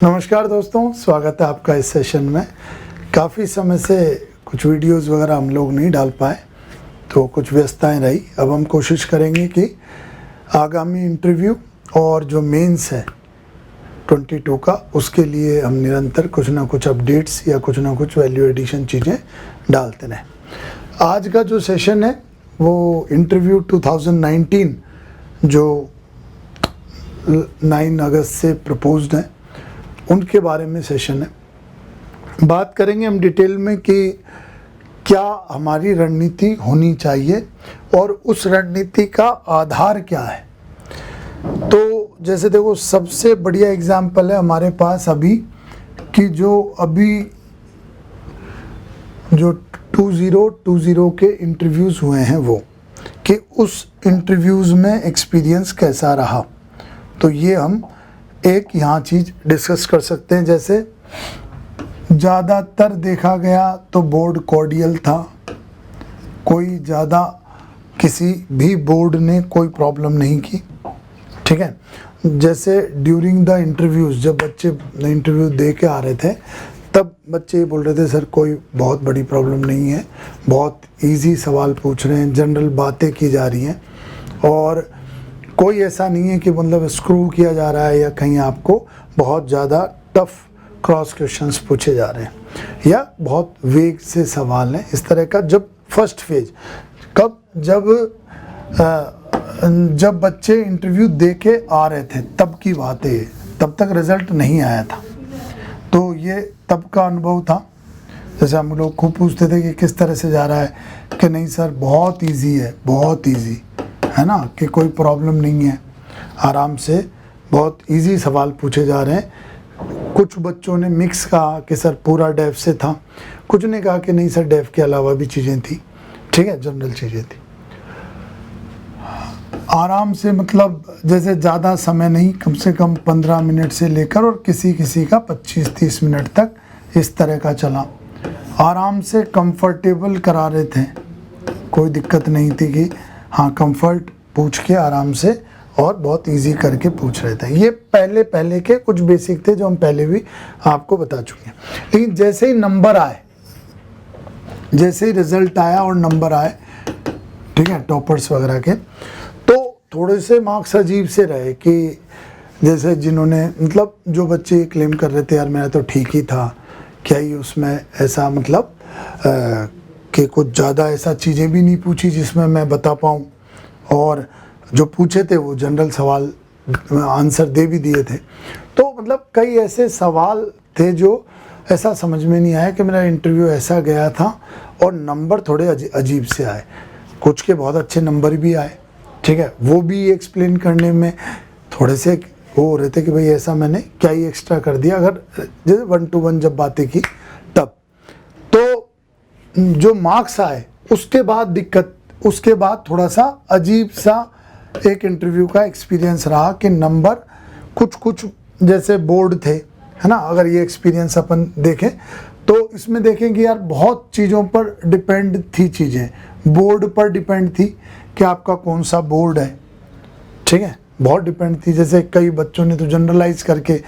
नमस्कार दोस्तों, स्वागत है आपका इस सेशन में। काफ़ी समय से कुछ वीडियोस वगैरह हम लोग नहीं डाल पाए, तो कुछ व्यस्तताएं रही। अब हम कोशिश करेंगे कि आगामी इंटरव्यू और जो मेंस है 22 का, उसके लिए हम निरंतर कुछ ना कुछ अपडेट्स या कुछ ना कुछ वैल्यू एडिशन चीज़ें डालते रहें। आज का जो सेशन है वो इंटरव्यू 2019 जो 9 अगस्त से प्रपोज्ड है, उनके बारे में सेशन है। बात करेंगे हम डिटेल में कि क्या हमारी रणनीति होनी चाहिए और उस रणनीति का आधार क्या है। तो जैसे देखो, सबसे बढ़िया एग्जाम्पल है हमारे पास अभी कि जो 2020 के इंटरव्यूज़ हुए हैं, वो कि उस इंटरव्यूज़ में एक्सपीरियंस कैसा रहा। तो ये हम एक यहाँ चीज़ डिस्कस कर सकते हैं। जैसे ज़्यादातर देखा गया तो बोर्ड कॉर्डियल था, कोई ज़्यादा किसी भी बोर्ड ने कोई प्रॉब्लम नहीं की, ठीक है। जैसे ड्यूरिंग द इंटरव्यूज़ जब बच्चे इंटरव्यू दे के आ रहे थे, तब बच्चे बोल रहे थे सर कोई बहुत बड़ी प्रॉब्लम नहीं है, बहुत इजी सवाल पूछ रहे हैं, जनरल बातें की जा रही हैं और कोई ऐसा नहीं है कि मतलब स्क्रू किया जा रहा है या कहीं आपको बहुत ज़्यादा टफ क्रॉस क्वेश्चंस पूछे जा रहे हैं या बहुत वेग से सवाल हैं। इस तरह का जब फर्स्ट फेज कब जब बच्चे इंटरव्यू दे के आ रहे थे तब की बात है, तब तक रिज़ल्ट नहीं आया था। तो ये तब का अनुभव था। जैसे हम लोग खूब पूछते थे कि किस तरह से जा रहा है, कि नहीं सर बहुत ईजी है, बहुत ईजी है ना, कि कोई प्रॉब्लम नहीं है, आराम से बहुत इजी सवाल पूछे जा रहे हैं। कुछ बच्चों ने मिक्स कहा कि सर पूरा डेफ से था, कुछ ने कहा कि नहीं सर डेफ के अलावा भी चीज़ें थी, ठीक है, जनरल चीज़ें थी। आराम से मतलब जैसे ज़्यादा समय नहीं, कम से कम 15 मिनट से लेकर और किसी किसी का 25-30 मिनट तक इस तरह का चला। आराम से कंफर्टेबल करा रहे थे, कोई दिक्कत नहीं थी कि हाँ कंफर्ट पूछ के आराम से और बहुत इजी करके पूछ रहे थे। ये पहले के कुछ बेसिक थे जो हम पहले भी आपको बता चुके हैं। लेकिन जैसे ही नंबर आए, जैसे ही रिजल्ट आया और नंबर आए, ठीक है, टॉपर्स वगैरह के, तो थोड़े से मार्क्स अजीब से रहे कि जैसे जिन्होंने मतलब जो बच्चे क्लेम कर रहे थे यार मेरा तो ठीक ही था, क्या ही उसमें ऐसा मतलब कि कुछ ज़्यादा ऐसा चीज़ें भी नहीं पूछी जिसमें मैं बता पाऊँ, और जो पूछे थे वो जनरल सवाल आंसर दे भी दिए थे। तो मतलब कई ऐसे सवाल थे जो ऐसा समझ में नहीं आया कि मेरा इंटरव्यू ऐसा गया था और नंबर थोड़े अजीब से आए। कुछ के बहुत अच्छे नंबर भी आए, ठीक है, वो भी एक्सप्लेन करने में थोड़े से वो हो रहे थे कि भाई ऐसा मैंने क्या ही एक्स्ट्रा कर दिया, अगर जैसे 1 to 1 जब बातें की तब। तो जो मार्क्स आए उसके बाद दिक्कत, उसके बाद थोड़ा सा अजीब सा एक इंटरव्यू का एक्सपीरियंस रहा कि नंबर कुछ जैसे बोर्ड थे, है ना। अगर ये एक्सपीरियंस अपन देखें तो इसमें देखें कि यार बहुत चीज़ों पर डिपेंड थी, चीज़ें बोर्ड पर डिपेंड थी कि आपका कौन सा बोर्ड है, ठीक है, बहुत डिपेंड थी। जैसे कई बच्चों ने तो जनरलाइज करके,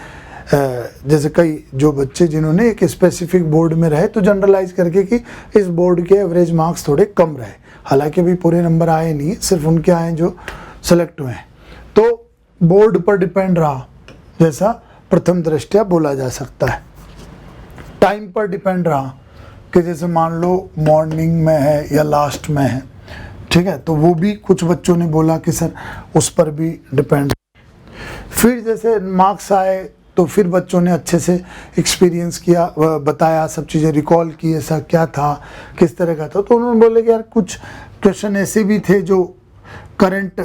जैसे कई जो बच्चे जिन्होंने एक स्पेसिफिक बोर्ड में रहे तो जनरलाइज करके कि इस बोर्ड के एवरेज मार्क्स थोड़े कम रहे, हालांकि भी पूरे नंबर आए नहीं, सिर्फ उनके आए जो सेलेक्ट हुए हैं। तो बोर्ड पर डिपेंड रहा, जैसा प्रथम दृष्टया बोला जा सकता है। टाइम पर डिपेंड रहा कि जैसे मान लो मॉर्निंग में है या लास्ट में है, ठीक है, तो वो भी कुछ बच्चों ने बोला कि सर उस पर भी डिपेंड। फिर जैसे मार्क्स आए तो फिर बच्चों ने अच्छे से एक्सपीरियंस किया, बताया, सब चीज़ें रिकॉल की, ऐसा क्या था, किस तरह का था। तो उन्होंने बोले कि यार कुछ क्वेश्चन ऐसे भी थे जो करंट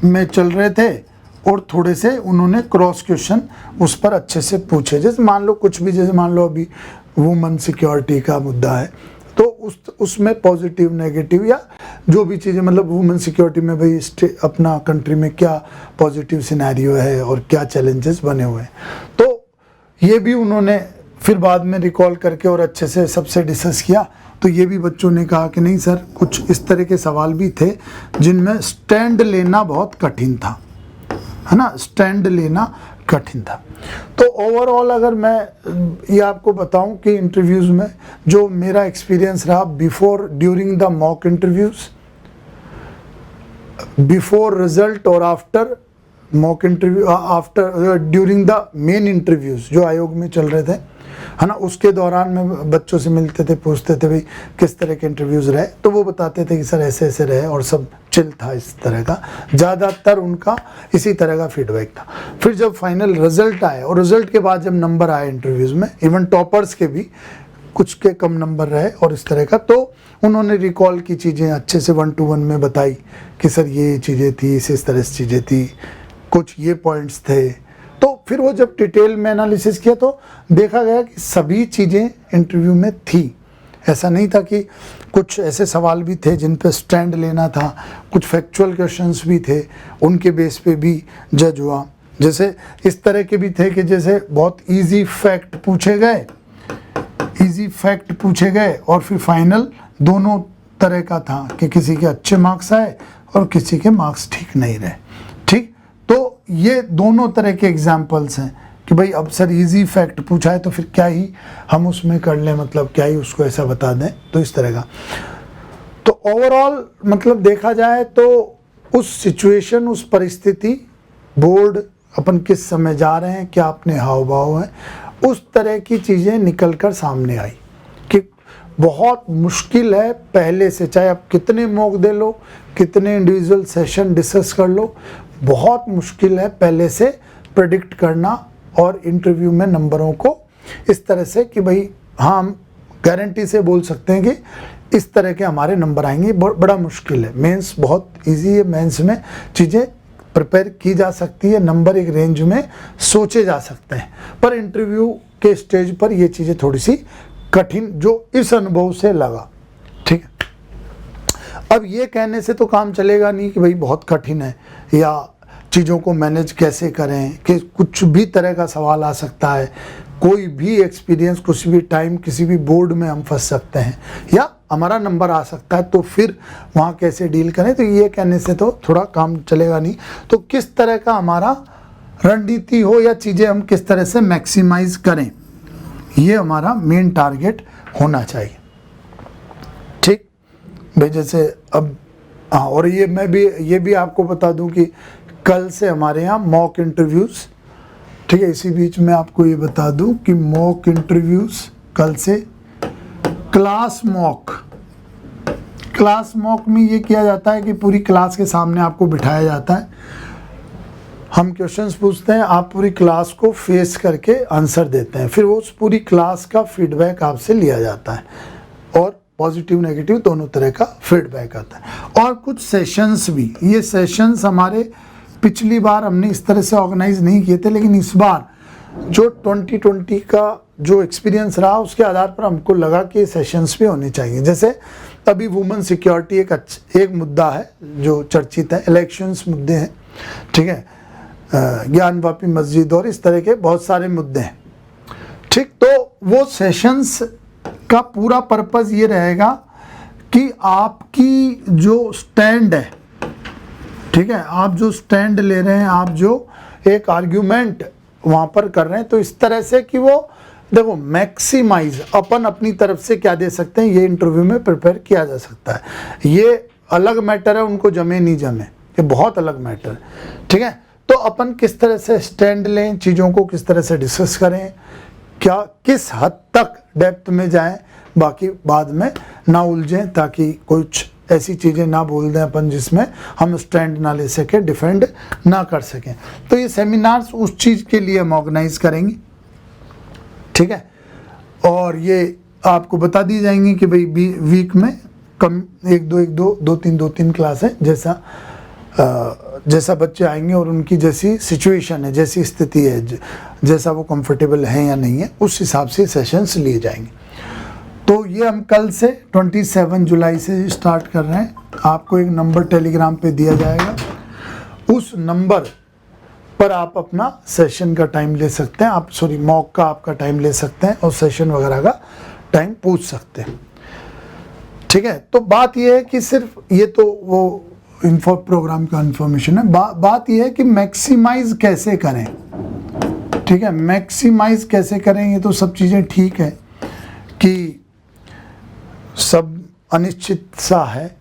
में चल रहे थे और थोड़े से उन्होंने क्रॉस क्वेश्चन उस पर अच्छे से पूछे। जैसे मान लो कुछ भी, जैसे मान लो अभी वुमेन सिक्योरिटी का मुद्दा है तो उसमें पॉजिटिव नेगेटिव या जो भी चीज़ें, मतलब वुमेन सिक्योरिटी में भाई अपना कंट्री में क्या पॉजिटिव सिनेरियो है और क्या चैलेंजेस बने हुए हैं, तो ये भी उन्होंने फिर बाद में रिकॉल करके और अच्छे से सबसे डिस्कस किया। तो ये भी बच्चों ने कहा कि नहीं सर कुछ इस तरह के सवाल भी थे जिनमें स्टैंड लेना बहुत कठिन था, है ना, स्टैंड लेना कठिन था। तो ओवरऑल अगर मैं ये आपको बताऊं कि इंटरव्यूज़ में जो मेरा एक्सपीरियंस रहा before during the mock interviews, before result और after mock interview, after during the main interviews जो आयोग में चल रहे थे, है ना, उसके दौरान में बच्चों से मिलते थे, पूछते थे भाई किस तरह के इंटरव्यूज़ रहे, तो वो बताते थे कि सर ऐसे ऐसे रहे और सब चिल था इस तरह का, ज़्यादातर उनका इसी तरह का फीडबैक था। फिर जब फाइनल रिजल्ट आए और रिजल्ट के बाद जब नंबर आए इंटरव्यूज़ में, इवन टॉपर्स के भी कुछ के कम नंबर रहे और इस तरह का, तो उन्होंने रिकॉल की चीज़ें अच्छे से 1 to 1 में बताई कि सर ये चीज़ें थी, इस तरह से चीज़ें थी, कुछ ये पॉइंट्स थे। तो फिर वो जब डिटेल में एनालिसिस किया तो देखा गया कि सभी चीज़ें इंटरव्यू में थी। ऐसा नहीं था कि कुछ ऐसे सवाल भी थे जिन पे स्टैंड लेना था, कुछ फैक्चुअल क्वेश्चंस भी थे, उनके बेस पे भी जज हुआ। जैसे इस तरह के भी थे कि जैसे बहुत इजी फैक्ट पूछे गए और फिर फाइनल दोनों तरह का था कि किसी के अच्छे मार्क्स आए और किसी के मार्क्स ठीक नहीं रहे। ठीक, तो ये दोनों तरह के एग्जाम्पल्स हैं कि भाई अब सर इजी फैक्ट पूछा है तो फिर क्या ही हम उसमें कर लें, मतलब क्या ही उसको ऐसा बता दें, तो इस तरह का। तो ओवरऑल मतलब देखा जाए तो उस सिचुएशन, उस परिस्थिति, बोर्ड अपन किस समय जा रहे हैं, क्या अपने हाव भाव है, उस तरह की चीज़ें निकल कर सामने आई कि बहुत मुश्किल है पहले से, चाहे आप कितने मॉक दे लो, कितने इंडिविजुअल सेशन डिस्कस कर लो, बहुत मुश्किल है पहले से प्रेडिक्ट करना और इंटरव्यू में नंबरों को इस तरह से कि भाई हाँ हम गारंटी से बोल सकते हैं कि इस तरह के हमारे नंबर आएंगे। बड़ा मुश्किल है। मेंस बहुत इजी है, मेंस में चीज़ें प्रिपेयर की जा सकती है, नंबर एक रेंज में सोचे जा सकते हैं, पर इंटरव्यू के स्टेज पर ये चीज़ें थोड़ी सी कठिन जो इस अनुभव से लगा। ठीक है, अब ये कहने से तो काम चलेगा नहीं कि भाई बहुत कठिन है या चीज़ों को मैनेज कैसे करें, कि कुछ भी तरह का सवाल आ सकता है, कोई भी एक्सपीरियंस कुछ भी टाइम किसी भी बोर्ड में हम फंस सकते हैं या हमारा नंबर आ सकता है, तो फिर वहाँ कैसे डील करें, तो ये कहने से तो थोड़ा काम चलेगा नहीं। तो किस तरह का हमारा रणनीति हो या चीज़ें हम किस तरह से मैक्सिमाइज करें, ये हमारा मेन टारगेट होना चाहिए। ठीक भाई, जैसे अब हाँ, और ये भी आपको बता दूं कि कल से हमारे यहाँ मॉक इंटरव्यूज़, ठीक है, इसी बीच में आपको ये बता दूं कि मॉक इंटरव्यूज़ कल से क्लास मॉक में ये किया जाता है कि पूरी क्लास के सामने आपको बिठाया जाता है, हम क्वेश्चंस पूछते हैं, आप पूरी क्लास को फेस करके आंसर देते हैं, फिर वो उस पूरी क्लास का फीडबैक आपसे लिया जाता है और पॉजिटिव नेगेटिव दोनों तरह का फीडबैक आता है। और कुछ सेशंस भी, ये सेशंस हमारे पिछली बार हमने इस तरह से ऑर्गेनाइज नहीं किए थे, लेकिन इस बार जो 2020 का जो एक्सपीरियंस रहा उसके आधार पर हमको लगा कि सेशंस भी होने चाहिए। जैसे अभी वुमेन सिक्योरिटी एक मुद्दा है जो चर्चित है, इलेक्शंस मुद्दे हैं, ठीक है, ज्ञानवापी मस्जिद और इस तरह के बहुत सारे मुद्दे हैं। ठीक, तो वो सेशंस का पूरा पर्पस ये रहेगा कि आपकी जो स्टैंड है, ठीक है, आप जो स्टैंड ले रहे हैं, आप जो एक आर्ग्यूमेंट वहाँ पर कर रहे हैं, तो इस तरह से कि वो देखो मैक्सिमाइज अपन अपनी तरफ से क्या दे सकते हैं, ये इंटरव्यू में प्रिपेयर किया जा सकता है। ये अलग मैटर है, उनको जमे नहीं जमे, ये बहुत अलग मैटर है। ठीक है, तो अपन किस तरह से स्टैंड लें, चीज़ों को किस तरह से डिस्कस करें, क्या किस हद तक डेप्थ में जाएं, बाकी बाद में ना उलझें, ताकि कुछ ऐसी चीज़ें ना बोल दें अपन जिसमें हम स्टैंड ना ले सकें, डिफेंड ना कर सकें। तो ये सेमिनार्स उस चीज़ के लिए हम ऑर्गेनाइज करेंगे। ठीक है, और ये आपको बता दी जाएंगी कि भाई वीक में कम एक दो तीन क्लास है, जैसा बच्चे आएंगे और उनकी जैसी सिचुएशन है, जैसी स्थिति है, जैसा वो कंफर्टेबल है या नहीं है, उस हिसाब से सेशंस लिए जाएंगे। तो ये हम कल से 27 जुलाई से स्टार्ट कर रहे हैं। आपको एक नंबर टेलीग्राम पे दिया जाएगा, उस नंबर पर आप अपना सेशन का टाइम ले सकते हैं, आप मॉक का आपका टाइम ले सकते हैं और सेशन वगैरह का टाइम पूछ सकते हैं। ठीक है, तो बात ये है कि सिर्फ ये तो वो इन्फो प्रोग्राम का इन्फॉर्मेशन है। बात यह है कि मैक्सिमाइज कैसे करें, ठीक है, मैक्सिमाइज कैसे करें, ये तो सब चीज़ें ठीक है कि सब अनिश्चित सा है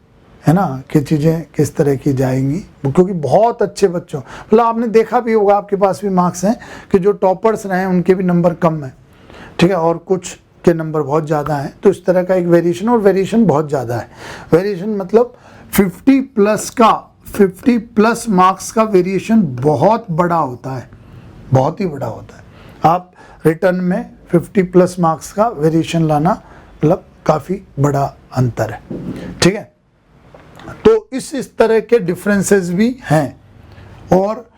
ना, कि चीज़ें किस तरह की जाएंगी, क्योंकि बहुत अच्छे बच्चों, मतलब आपने देखा भी होगा, आपके पास भी मार्क्स हैं कि जो टॉपर्स रहे हैं उनके भी नंबर कम हैं, ठीक है, और कुछ के नंबर बहुत ज़्यादा हैं। तो इस तरह का एक वेरिएशन, और वेरिएशन बहुत ज़्यादा है। वेरिएशन मतलब 50 प्लस मार्क्स का वेरिएशन बहुत बड़ा होता है, बहुत ही बड़ा होता है। आप रिटर्न में 50 प्लस मार्क्स का वेरिएशन लाना मतलब काफ़ी बड़ा अंतर है, ठीक है। तो इस तरह के डिफरेंसेस भी हैं, और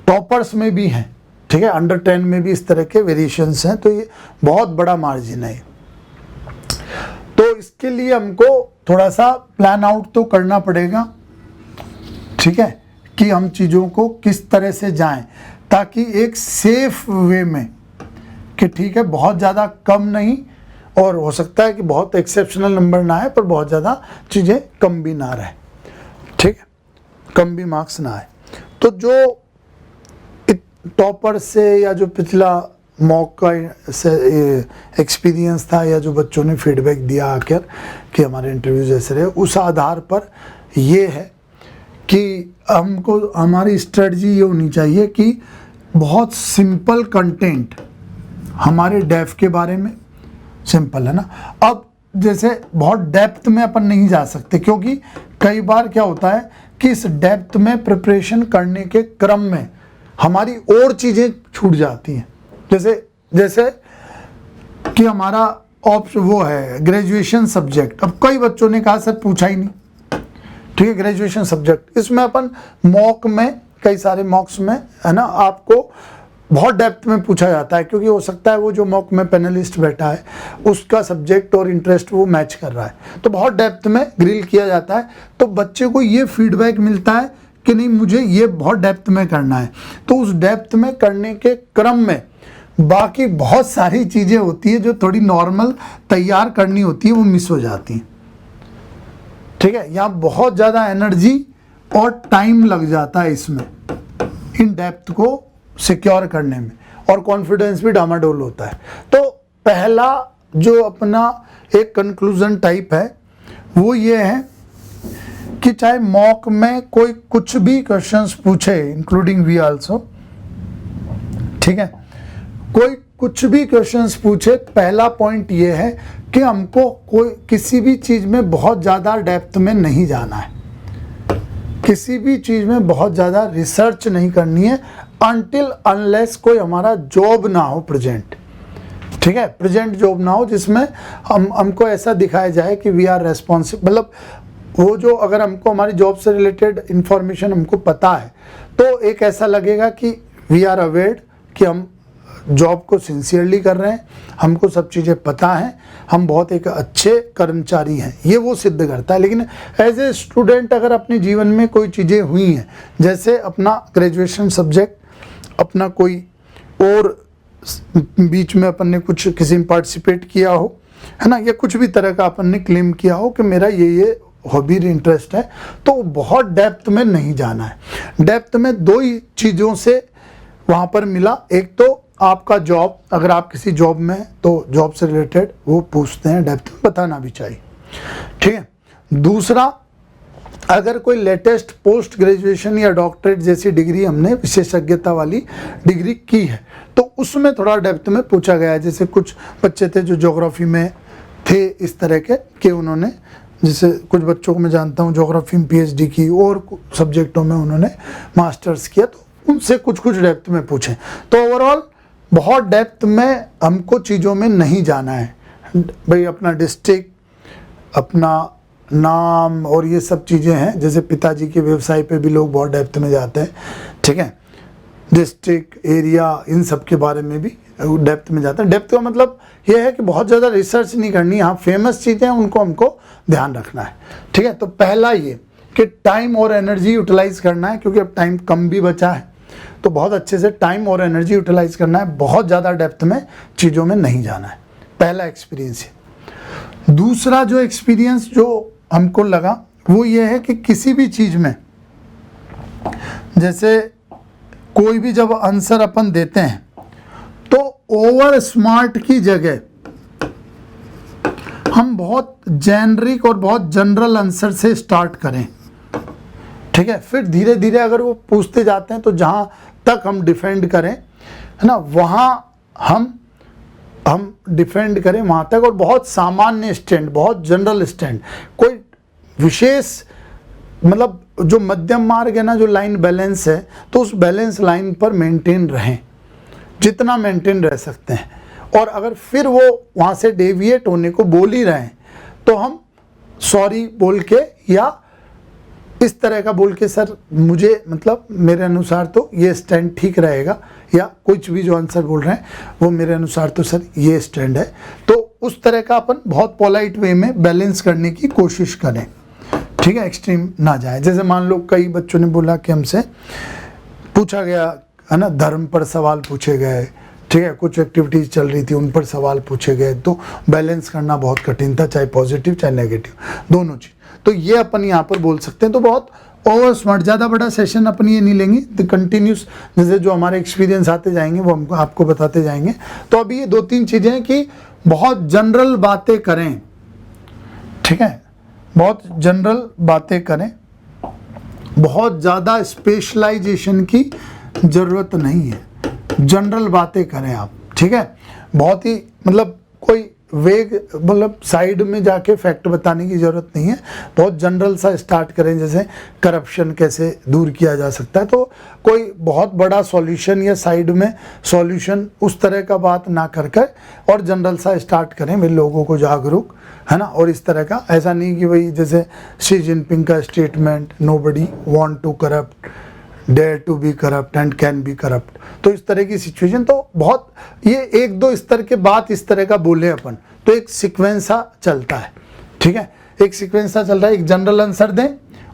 टॉपर्स में भी हैं, ठीक है, अंडर 10 में भी इस तरह के वेरिएशंस हैं। तो ये बहुत बड़ा मार्जिन है। तो इसके लिए हमको थोड़ा सा प्लान आउट तो करना पड़ेगा, ठीक है, कि हम चीज़ों को किस तरह से जाएं, ताकि एक सेफ वे में, कि ठीक है बहुत ज़्यादा कम नहीं, और हो सकता है कि बहुत एक्सेप्शनल नंबर ना आए, पर बहुत ज़्यादा चीज़ें कम भी ना रहे, ठीक है, कम भी मार्क्स ना आए। तो जो टॉपर से या जो पिछला मॉक का से एक्सपीरियंस था, या जो बच्चों ने फीडबैक दिया आकर कि हमारे इंटरव्यू जैसे रहे, उस आधार पर ये है कि हमको, हमारी स्ट्रेटजी ये होनी चाहिए कि बहुत सिंपल कंटेंट हमारे डेफ के बारे में, सिंपल है ना। अब जैसे बहुत डेप्थ में अपन नहीं जा सकते, क्योंकि कई बार क्या होता है कि इस डेप्थ में प्रिपरेशन करने के क्रम में हमारी और चीज़ें छूट जाती हैं। जैसे कि हमारा वो है ग्रेजुएशन सब्जेक्ट। अब कई बच्चों ने कहा सर पूछा ही नहीं, ठीक है, ग्रेजुएशन सब्जेक्ट, इसमें अपन मॉक में, कई सारे मॉक्स में, है ना, आपको बहुत डेप्थ में पूछा जाता है, क्योंकि हो सकता है वो जो मॉक में पैनलिस्ट बैठा है उसका सब्जेक्ट और इंटरेस्ट वो मैच कर रहा है, तो बहुत डेप्थ में ग्रिल किया जाता है। तो बच्चे को ये फीडबैक मिलता है कि नहीं मुझे ये बहुत डेप्थ में करना है। तो उस डेप्थ में करने के क्रम में बाकी बहुत सारी चीज़ें होती है जो थोड़ी नॉर्मल तैयार करनी होती है, वो मिस हो जाती हैं, ठीक है। यहाँ बहुत ज़्यादा एनर्जी और टाइम लग जाता है इसमें, इन डेप्थ को सिक्योर करने में, और कॉन्फिडेंस भी डामाडोल होता है। तो पहला जो अपना एक कंक्लूजन टाइप है वो ये है कि चाहे मॉक में कोई कुछ भी क्वेश्चंस पूछे, इंक्लूडिंग वी आल्सो, ठीक है, कोई कुछ भी क्वेश्चंस पूछे, पहला पॉइंट ये है कि हमको कोई किसी भी चीज़ में बहुत ज़्यादा डेप्थ में नहीं जाना है, किसी भी चीज़ में बहुत ज़्यादा रिसर्च नहीं करनी है, अनटिल अनलेस कोई हमारा जॉब ना हो प्रेजेंट, ठीक है, प्रेजेंट जॉब ना हो जिसमें हमको ऐसा दिखाया जाए कि वी आर रेस्पॉन्सिबल, मतलब वो जो अगर हमको हमारी जॉब से रिलेटेड इंफॉर्मेशन हमको पता है, तो एक ऐसा लगेगा कि वी आर अवेयर कि हम जॉब को सिंसियरली कर रहे हैं, हमको सब चीज़ें पता हैं, हम बहुत एक अच्छे कर्मचारी हैं, ये वो सिद्ध करता है। लेकिन एज ए स्टूडेंट अगर अपने जीवन में कोई चीज़ें हुई हैं, जैसे अपना ग्रेजुएशन सब्जेक्ट, अपना कोई और बीच में अपन ने कुछ किसी में पार्टिसिपेट किया हो, है ना, या कुछ भी तरह का अपन ने क्लेम किया हो कि मेरा ये हॉबी इंटरेस्ट है, तो बहुत डेप्थ में नहीं जाना है। डेप्थ में दो ही चीज़ों से वहाँ पर मिला, एक तो आपका जॉब, अगर आप किसी जॉब में हैं तो जॉब से रिलेटेड वो पूछते हैं, डेप्थ में बताना भी चाहिए, ठीक है। दूसरा, अगर कोई लेटेस्ट पोस्ट ग्रेजुएशन या डॉक्टरेट जैसी डिग्री हमने विशेषज्ञता वाली डिग्री की है, तो उसमें थोड़ा डेप्थ में पूछा गया है। जैसे कुछ बच्चे थे जो ज्योग्राफी में थे इस तरह के उन्होंने, जैसे कुछ बच्चों को मैं जानता हूँ ज्योग्राफी में PhD की, और सब्जेक्टों में उन्होंने मास्टर्स किया, तो उनसे कुछ डेप्थ में पूछें। तो ओवरऑल बहुत डेप्थ में हमको चीज़ों में नहीं जाना है भाई। अपना डिस्ट्रिक्ट, अपना नाम और ये सब चीज़ें हैं, जैसे पिताजी के व्यवसाय पे भी लोग बहुत डेप्थ में जाते हैं, ठीक है, डिस्ट्रिक्ट, एरिया, इन सब के बारे में भी डेप्थ में जाते हैं। डेप्थ का मतलब ये है कि बहुत ज़्यादा रिसर्च नहीं करनी, हाँ फेमस चीज़ें हैं उनको हमको ध्यान रखना है, ठीक है। तो पहला ये कि टाइम और एनर्जी यूटिलाइज करना है, क्योंकि अब टाइम कम भी बचा है, तो बहुत अच्छे से टाइम और एनर्जी यूटिलाइज करना है, बहुत ज़्यादा डेप्थ में चीज़ों में नहीं जाना है। पहला एक्सपीरियंस है। दूसरा जो एक्सपीरियंस जो हमको लगा वो ये है कि किसी भी चीज़ में, जैसे कोई भी जब आंसर अपन देते हैं तो ओवर स्मार्ट की जगह हम बहुत जेनरिक और बहुत जनरल आंसर से स्टार्ट करें, ठीक है। फिर धीरे धीरे अगर वो पूछते जाते हैं तो जहां तक हम डिफेंड करें, है ना, वहां हम डिफेंड करें वहां तक, और बहुत सामान्य स्टैंड, बहुत जनरल स्टैंड, कोई विशेष मतलब जो मध्यम मार्ग है ना, जो लाइन बैलेंस है, तो उस बैलेंस लाइन पर मेंटेन रहें जितना मेंटेन रह सकते हैं। और अगर फिर वो वहाँ से डेविएट होने को बोल ही रहे हैं तो हम सॉरी बोल के या इस तरह का बोल के, सर मुझे मतलब मेरे अनुसार तो ये स्टैंड ठीक रहेगा, या कुछ भी जो आंसर बोल रहे हैं वो मेरे अनुसार तो सर ये स्टैंड है, तो उस तरह का अपन बहुत पोलाइट वे में बैलेंस करने की कोशिश करें, ठीक है, एक्सट्रीम ना जाए। जैसे मान लो कई बच्चों ने बोला कि हमसे पूछा गया, है ना, धर्म पर सवाल पूछे गए, ठीक है, कुछ एक्टिविटीज़ चल रही थी उन पर सवाल पूछे गए, तो बैलेंस करना बहुत कठिन था, चाहे पॉजिटिव चाहे नेगेटिव दोनों चीज़। तो ये अपन यहाँ पर बोल सकते हैं। तो बहुत ओवर स्मार्ट, ज़्यादा बड़ा सेशन अपन ये नहीं लेंगे, तो कंटिन्यूस जैसे जो हमारे एक्सपीरियंस आते जाएंगे वो हमको आपको बताते जाएंगे। तो अभी ये 2-3 चीज़ें हैं कि बहुत जनरल बातें करें, ठीक है, बहुत जनरल बातें करें, बहुत ज़्यादा स्पेशलाइजेशन की ज़रूरत नहीं है, जनरल बातें करें आप, ठीक है। बहुत ही मतलब कोई वेग मतलब साइड में जाके फैक्ट बताने की ज़रूरत नहीं है, बहुत जनरल सा स्टार्ट करें। जैसे करप्शन कैसे दूर किया जा सकता है, तो कोई बहुत बड़ा सॉल्यूशन या साइड में सॉल्यूशन उस तरह का बात ना कर कर और जनरल सा स्टार्ट करें, भाई लोगों को जागरूक, है ना। और इस तरह का, ऐसा नहीं कि भाई जैसे शी जिनपिंग का statement, nobody want to corrupt, dare to be corrupt and can be corrupt, तो इस तरह की सिचुएशन, तो बहुत ये 1-2 स्तर के बात इस तरह का बोले अपन, तो एक सीक्वेंस सा चलता है, ठीक है, एक सीक्वेंस सा चल रहा है। एक जनरल आंसर दें,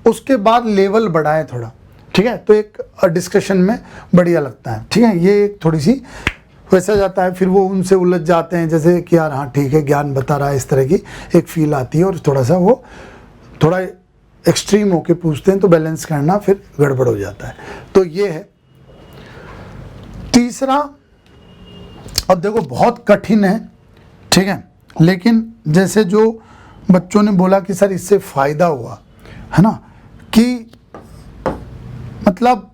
उसके बाद लेवल बढ़ाएं थोड़ा, ठीक है, तो एक डिस्कशन में बढ़िया लगता है, ठीक है। ये एक थोड़ी सी वैसा जाता है, फिर वो उनसे उलझ जाते हैं, जैसे कि यार हाँ ठीक है ज्ञान बता रहा है, इस तरह की एक फील आती है, और थोड़ा सा वो थोड़ा एक्सट्रीम होके पूछते हैं तो बैलेंस करना फिर गड़बड़ हो जाता है। तो ये है तीसरा। अब देखो बहुत कठिन है, ठीक है, लेकिन जैसे जो बच्चों ने बोला कि सर इससे फायदा हुआ, है ना, कि मतलब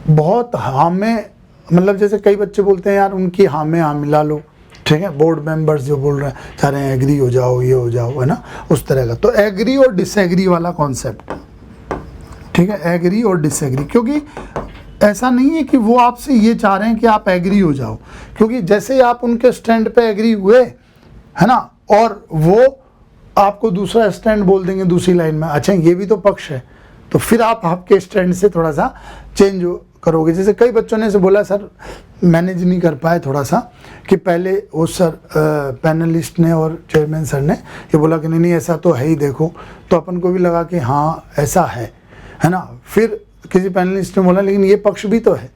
बहुत हाँ में, मतलब जैसे कई बच्चे बोलते हैं यार उनकी हाँ में हाँ मिला लो, ठीक है, बोर्ड मेंबर्स जो बोल रहे हैं चाह रहे हैं एग्री हो जाओ, ये हो जाओ, है ना, उस तरह का। तो एग्री और डिसएग्री वाला कॉन्सेप्ट, ठीक है, एग्री और डिसएग्री, क्योंकि ऐसा नहीं है कि वो आपसे ये चाह रहे हैं कि आप एग्री हो जाओ, क्योंकि जैसे ही आप उनके स्टैंड पे एग्री हुए, है ना, और वो आपको दूसरा स्टैंड बोल देंगे दूसरी लाइन में, अच्छा ये भी तो पक्ष है, तो फिर आप आपके स्टैंड से थोड़ा सा चेंज करोगे। जैसे कई बच्चों ने से बोला सर मैनेज नहीं कर पाए थोड़ा सा, कि पहले वो सर पैनलिस्ट ने और चेयरमैन सर ने ये बोला कि नहीं ऐसा तो है ही देखो, तो अपन को भी लगा कि हाँ ऐसा है ना। फिर किसी पैनलिस्ट ने बोला लेकिन ये पक्ष भी तो है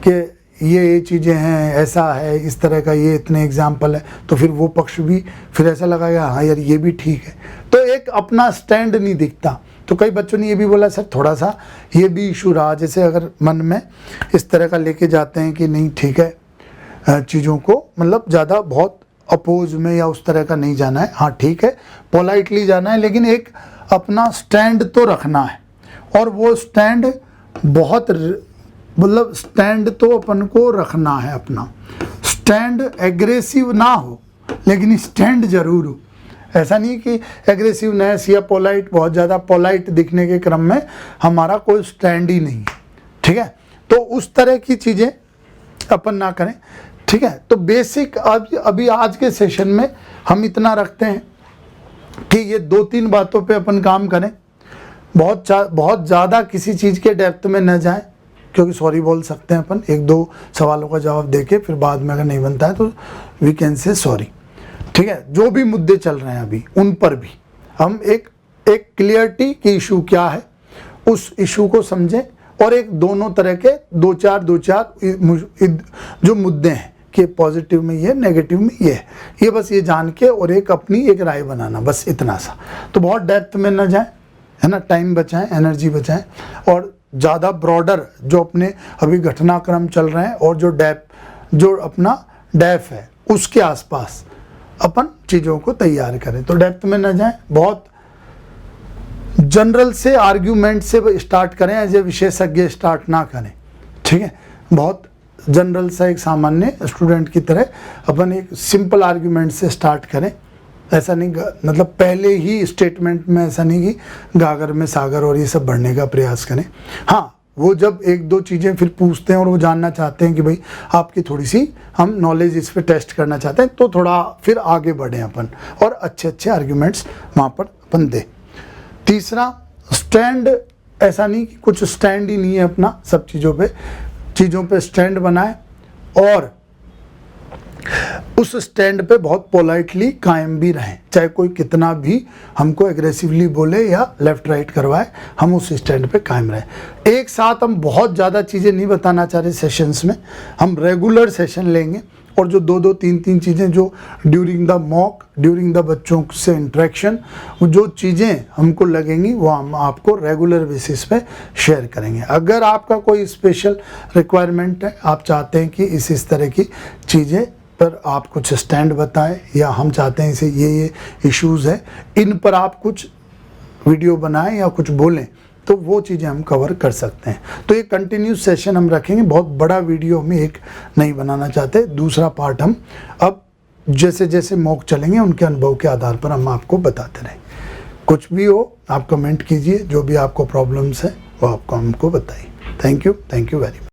कि ये चीज़ें हैं, ऐसा है, इस तरह का, ये इतने एग्जाम्पल है, तो फिर वो पक्ष भी, फिर ऐसा लगा कि हाँ यार ये भी ठीक है, तो एक अपना स्टैंड नहीं दिखता। तो कई बच्चों ने ये भी बोला सर थोड़ा सा ये भी इशू रहा, जैसे अगर मन में इस तरह का लेके जाते हैं कि नहीं ठीक है चीज़ों को मतलब ज़्यादा बहुत अपोज में या उस तरह का नहीं जाना है, हाँ ठीक है पोलाइटली जाना है, लेकिन एक अपना स्टैंड तो रखना है, और वो स्टैंड बहुत मतलब स्टैंड तो अपन को रखना है, अपना स्टैंड एग्रेसिव ना हो लेकिन स्टैंड जरूर हो। ऐसा नहीं कि एग्रेसिवनेस या पोलाइट, बहुत ज़्यादा पोलाइट दिखने के क्रम में हमारा कोई स्टैंड ही नहीं है, ठीक है, तो उस तरह की चीज़ें अपन ना करें, ठीक है। तो बेसिक अभी आज के सेशन में हम इतना रखते हैं कि ये 2-3 बातों पे अपन काम करें, बहुत ज़्यादा किसी चीज़ के डेप्थ में न जाएं, क्योंकि सॉरी बोल सकते हैं अपन 1-2 सवालों का जवाब देके, फिर बाद में अगर नहीं बनता है तो वी कैन से सॉरी, ठीक है। जो भी मुद्दे चल रहे हैं अभी उन पर भी हम एक क्लियरिटी की इशू क्या है उस इशू को समझें, और एक दोनों तरह के 2-4 जो मुद्दे हैं कि पॉजिटिव में ये, नेगेटिव में ये है। ये बस ये जान के और एक अपनी एक राय बनाना, बस इतना सा। तो बहुत डेप्थ में न जाए, है ना, टाइम बचाएं, एनर्जी बचाएं, और ज़्यादा ब्रॉडर जो अपने अभी घटनाक्रम चल रहे हैं और जो अपना डेफ है उसके आसपास अपन चीज़ों को तैयार करें। तो डेप्थ में न जाएं, बहुत जनरल से आर्ग्यूमेंट से स्टार्ट करें, एज ए विशेषज्ञ स्टार्ट ना करें, ठीक है। बहुत जनरल सा एक सामान्य स्टूडेंट की तरह अपन एक सिंपल आर्ग्यूमेंट से स्टार्ट करें। ऐसा नहीं, मतलब पहले ही स्टेटमेंट में ऐसा नहीं कि गागर में सागर और ये सब बढ़ने का प्रयास करें। हाँ, वो जब एक दो चीज़ें फिर पूछते हैं और वो जानना चाहते हैं कि भाई आपकी थोड़ी सी हम नॉलेज इस पर टेस्ट करना चाहते हैं, तो थोड़ा फिर आगे बढ़ें अपन और अच्छे अच्छे आर्ग्यूमेंट्स वहाँ पर अपन दें। तीसरा, स्टैंड, ऐसा नहीं कि कुछ स्टैंड ही नहीं है अपना, सब चीज़ों पे स्टैंड बनाए और उस स्टैंड पे बहुत पोलाइटली कायम भी रहें। चाहे कोई कितना भी हमको एग्रेसिवली बोले या लेफ्ट राइट करवाए, हम उस स्टैंड पे कायम रहें। एक साथ हम बहुत ज़्यादा चीज़ें नहीं बताना चाह रहे सेशंस में, हम रेगुलर सेशन लेंगे और जो दो तीन चीज़ें जो during the mock, during the बच्चों से इंटरेक्शन, जो चीज़ें हमको लगेंगी वो हम आपको रेगुलर बेसिस पे शेयर करेंगे। अगर आपका कोई स्पेशल रिक्वायरमेंट है, आप चाहते हैं कि इस तरह की चीज़ें पर आप कुछ स्टैंड बताएं, या हम चाहते हैं इसे ये इश्यूज़ है, इन पर आप कुछ वीडियो बनाएं या कुछ बोलें, तो वो चीज़ें हम कवर कर सकते हैं। तो ये कंटिन्यूस सेशन हम रखेंगे, बहुत बड़ा वीडियो में एक नहीं बनाना चाहते। दूसरा पार्ट हम अब जैसे जैसे मॉक चलेंगे उनके अनुभव के आधार पर हम आपको बताते रहें। कुछ भी हो आप कमेंट कीजिए, जो भी आपको प्रॉब्लम्स है वो आपको हमको बताइए। Thank you very much.